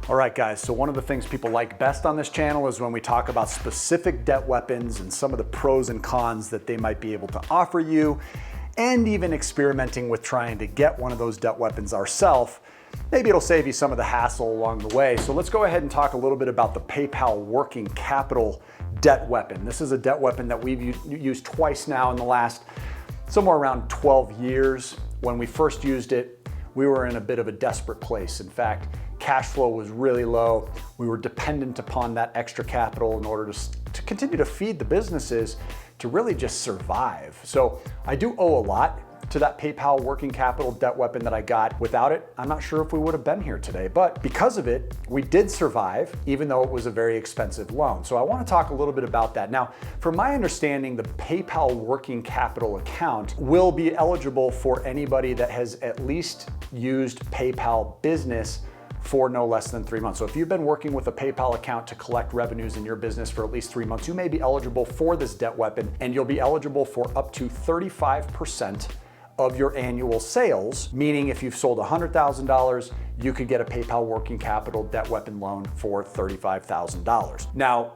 All right, guys, so one of the things people like best on this channel is when we talk about specific debt weapons and some of the pros and cons that they might be able to offer you, and even experimenting with trying to get one of those debt weapons ourselves. Maybe it'll save you some of the hassle along the way. So let's go ahead and talk a little bit about the PayPal working capital debt weapon. This is a debt weapon that we've used twice now in the last somewhere around 12 years. When we first used it, we were in a bit of a desperate place. In fact, cash flow was really low. We were dependent upon that extra capital in order to continue to feed the businesses to really just survive. So I do owe a lot to that PayPal working capital debt weapon that I got. Without it, I'm not sure if we would have been here today, but because of it, we did survive, even though it was a very expensive loan. So I want to talk a little bit about that. Now, from my understanding, the PayPal working capital account will be eligible for anybody that has at least used PayPal Business for no less than 3 months. So if you've been working with a PayPal account to collect revenues in your business for at least 3 months, you may be eligible for this debt weapon, and you'll be eligible for up to 35% of your annual sales, meaning if you've sold $100,000, you could get a PayPal working capital debt weapon loan for $35,000. Now,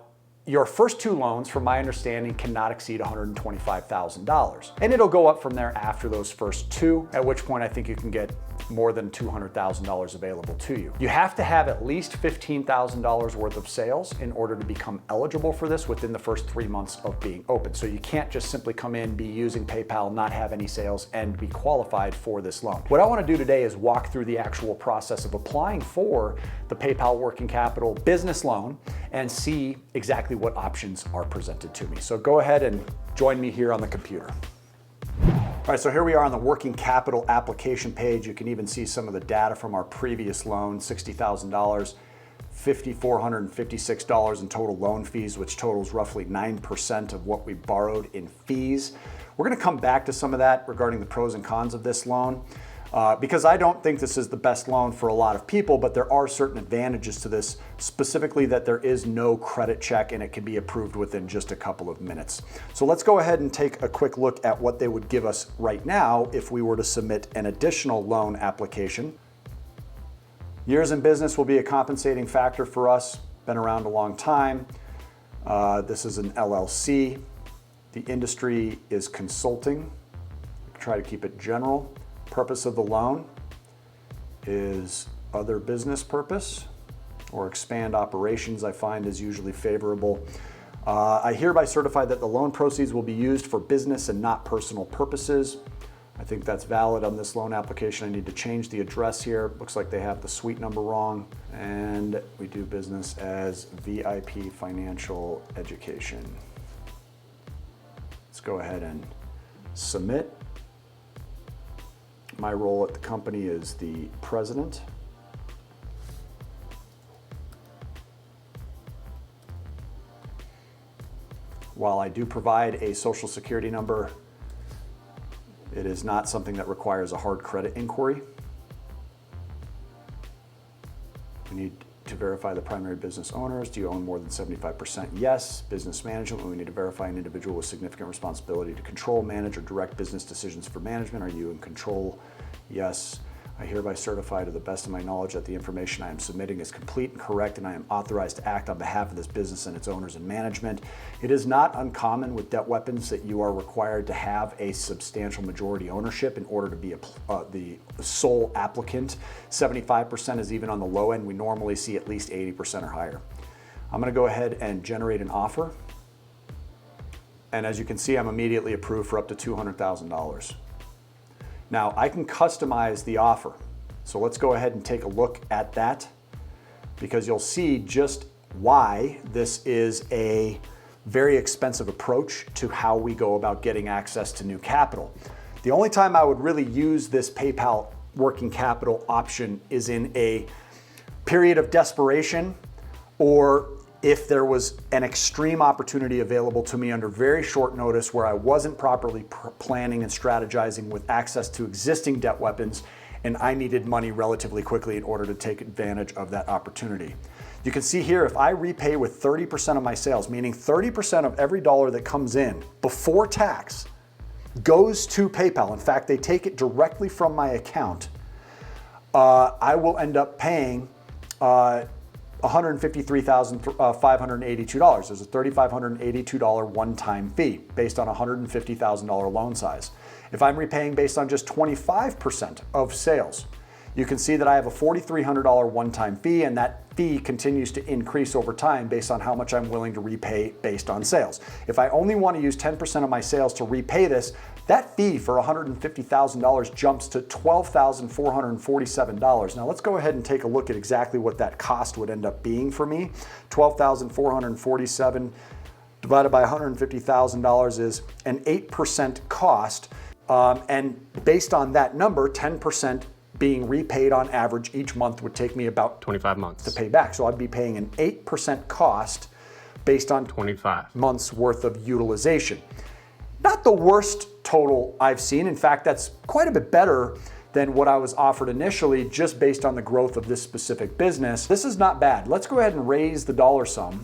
your first 2 loans, from my understanding, cannot exceed $125,000. And it'll go up from there after those first 2, at which point I think you can get more than $200,000 available to you. You have to have at least $15,000 worth of sales in order to become eligible for this within the first 3 months of being open. So you can't just simply come in, be using PayPal, not have any sales, and be qualified for this loan. What I want to do today is walk through the actual process of applying for the PayPal working capital business loan and see exactly what options are presented to me. So go ahead and join me here on the computer. All right, so here we are on the working capital application page. You can even see some of the data from our previous loan, $60,000, $5,456 in total loan fees, which totals roughly 9% of what we borrowed in fees. We're gonna come back to some of that regarding the pros and cons of this loan. Because I don't think this is the best loan for a lot of people, but there are certain advantages to this, specifically that there is no credit check and it can be approved within just a couple of minutes. So let's go ahead and take a quick look at what they would give us right now if we were to submit an additional loan application. Years in business will be a compensating factor for us. Been around a long time. This is an LLC. The industry is consulting. Try to keep it general. Purpose of the loan is other business purpose or expand operations. I find is usually favorable. I hereby certify that the loan proceeds will be used for business and not personal purposes. I think that's valid on this loan application. I need to change the address here. Looks like they have the suite number wrong. And we do business as VIP Financial Education. Let's go ahead and submit. My role at the company is the president. While I do provide a social security number, it is not something that requires a hard credit inquiry. We need to verify the primary business owners. Do you own more than 75%? Yes. Business management, we need to verify an individual with significant responsibility to control, manage, or direct business decisions for management. Are you in control? Yes. I hereby certify to the best of my knowledge that the information I am submitting is complete and correct, and I am authorized to act on behalf of this business and its owners and management. It is not uncommon with debt weapons that you are required to have a substantial majority ownership in order to be the sole applicant. 75% is even on the low end. We normally see at least 80% or higher. I'm going to go ahead and generate an offer. And as you can see, I'm immediately approved for up to $200,000. Now, I can customize the offer. So let's go ahead and take a look at that, because you'll see just why this is a very expensive approach to how we go about getting access to new capital. The only time I would really use this PayPal working capital option is in a period of desperation, or if there was an extreme opportunity available to me under very short notice where I wasn't properly planning and strategizing with access to existing debt weapons, and I needed money relatively quickly in order to take advantage of that opportunity. You can see here, if I repay with 30% of my sales, meaning 30% of every dollar that comes in before tax goes to PayPal. In fact, they take it directly from my account. I will end up paying $153,582. There's a $3,582 one-time fee based on a $150,000 loan size. If I'm repaying based on just 25% of sales, you can see that I have a $4,300 one-time fee, and that fee continues to increase over time based on how much I'm willing to repay based on sales. If I only want to use 10% of my sales to repay this, that fee for $150,000 jumps to $12,447. Now let's go ahead and take a look at exactly what that cost would end up being for me. $12,447 divided by $150,000 is an 8% cost. And based on that number, 10% being repaid on average each month would take me about 25 months to pay back. So I'd be paying an 8% cost based on 25 months worth of utilization. Not the worst total I've seen. In fact, that's quite a bit better than what I was offered initially, just based on the growth of this specific business. This is not bad. Let's go ahead and raise the dollar sum.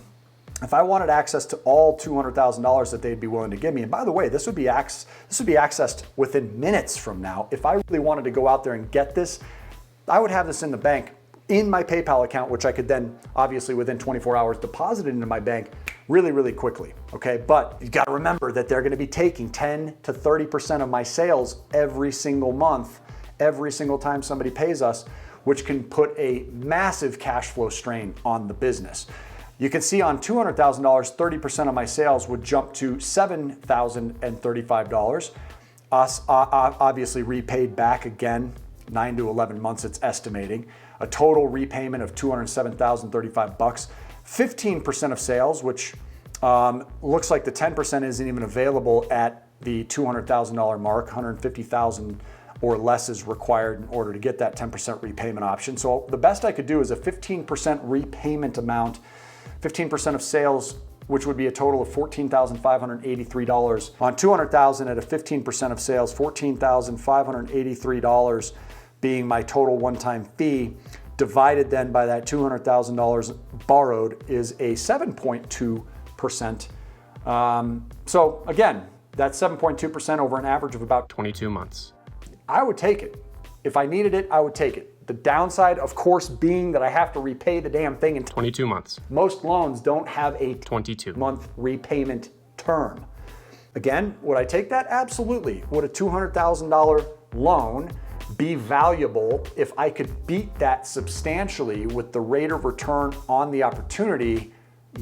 If I wanted access to all $200,000 that they'd be willing to give me, and by the way, this would be accessed within minutes from now. If I really wanted to go out there and get this, I would have this in the bank in my PayPal account, which I could then obviously within 24 hours deposit it into my bank really, really quickly, okay? But you gotta remember that they're gonna be taking 10 to 30% of my sales every single month, every single time somebody pays us, which can put a massive cash flow strain on the business. You can see on $200,000, 30% of my sales would jump to $7,035. Obviously repaid back again, 9 to 11 months it's estimating. A total repayment of $207,035. 15% of sales, which looks like the 10% isn't even available at the $200,000 mark. $150,000 or less is required in order to get that 10% repayment option. So the best I could do is a 15% repayment amount, 15% of sales, which would be a total of $14,583. On $200,000 at a 15% of sales, $14,583 being my total one-time fee, divided then by that $200,000 borrowed is a 7.2%. So again, that's 7.2% over an average of about 22 months. I would take it. If I needed it, I would take it. The downside, of course, being that I have to repay the damn thing in 22 months. Most loans don't have a 22-month repayment term. Again, would I take that? Absolutely. Would a $200,000 loan be valuable if I could beat that substantially with the rate of return on the opportunity?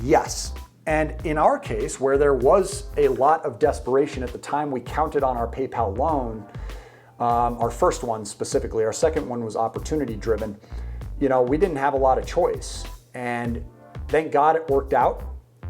Yes. And in our case, where there was a lot of desperation at the time we counted on our PayPal loan, our first one specifically, our second one was opportunity driven. You know, we didn't have a lot of choice, and thank God it worked out.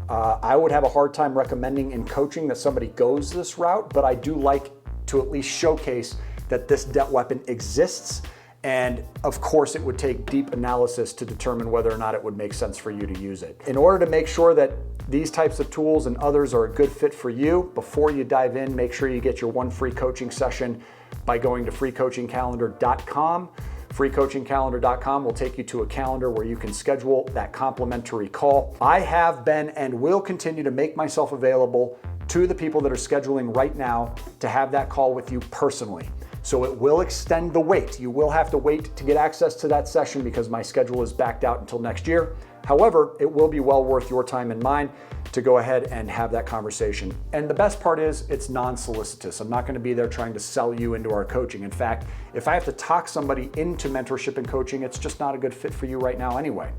I would have a hard time recommending in coaching that somebody goes this route, but I do like to at least showcase that this debt weapon exists. And of course, it would take deep analysis to determine whether or not it would make sense for you to use it. In order to make sure that these types of tools and others are a good fit for you, before you dive in, make sure you get your one free coaching session by going to freecoachingcalendar.com. Freecoachingcalendar.com will take you to a calendar where you can schedule that complimentary call. I have been and will continue to make myself available to the people that are scheduling right now to have that call with you personally. So it will extend the wait. You will have to wait to get access to that session because my schedule is backed out until next year. However, it will be well worth your time and mine to go ahead and have that conversation. And the best part is it's non-solicitous. I'm not going to be there trying to sell you into our coaching. In fact, if I have to talk somebody into mentorship and coaching, it's just not a good fit for you right now anyway.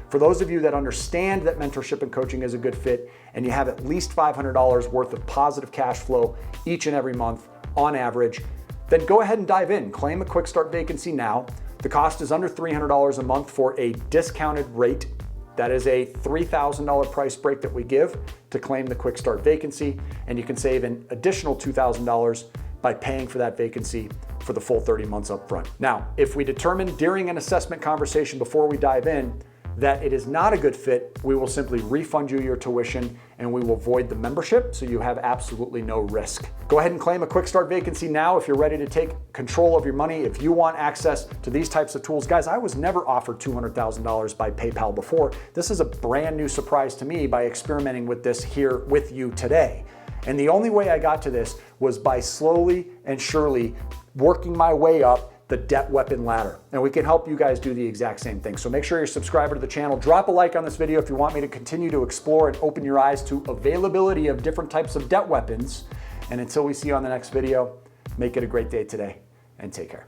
For those of you that understand that mentorship and coaching is a good fit and you have at least $500 worth of positive cash flow each and every month on average, then go ahead and dive in. Claim a quick start vacancy now. The cost is under $300 a month for a discounted rate. That is a $3,000 price break that we give to claim the quick start vacancy, and you can save an additional $2,000 by paying for that vacancy for the full 30 months up front. Now, if we determine during an assessment conversation before we dive in that it is not a good fit, we will simply refund you your tuition and we will void the membership so you have absolutely no risk. Go ahead and claim a quick start vacancy now if you're ready to take control of your money. If you want access to these types of tools, guys, I was never offered $200,000 by PayPal before. This is a brand new surprise to me by experimenting with this here with you today. And the only way I got to this was by slowly and surely working my way up the debt weapon ladder. And we can help you guys do the exact same thing. So make sure you're subscribed to the channel. Drop a like on this video if you want me to continue to explore and open your eyes to availability of different types of debt weapons. And until we see you on the next video, make it a great day today and take care.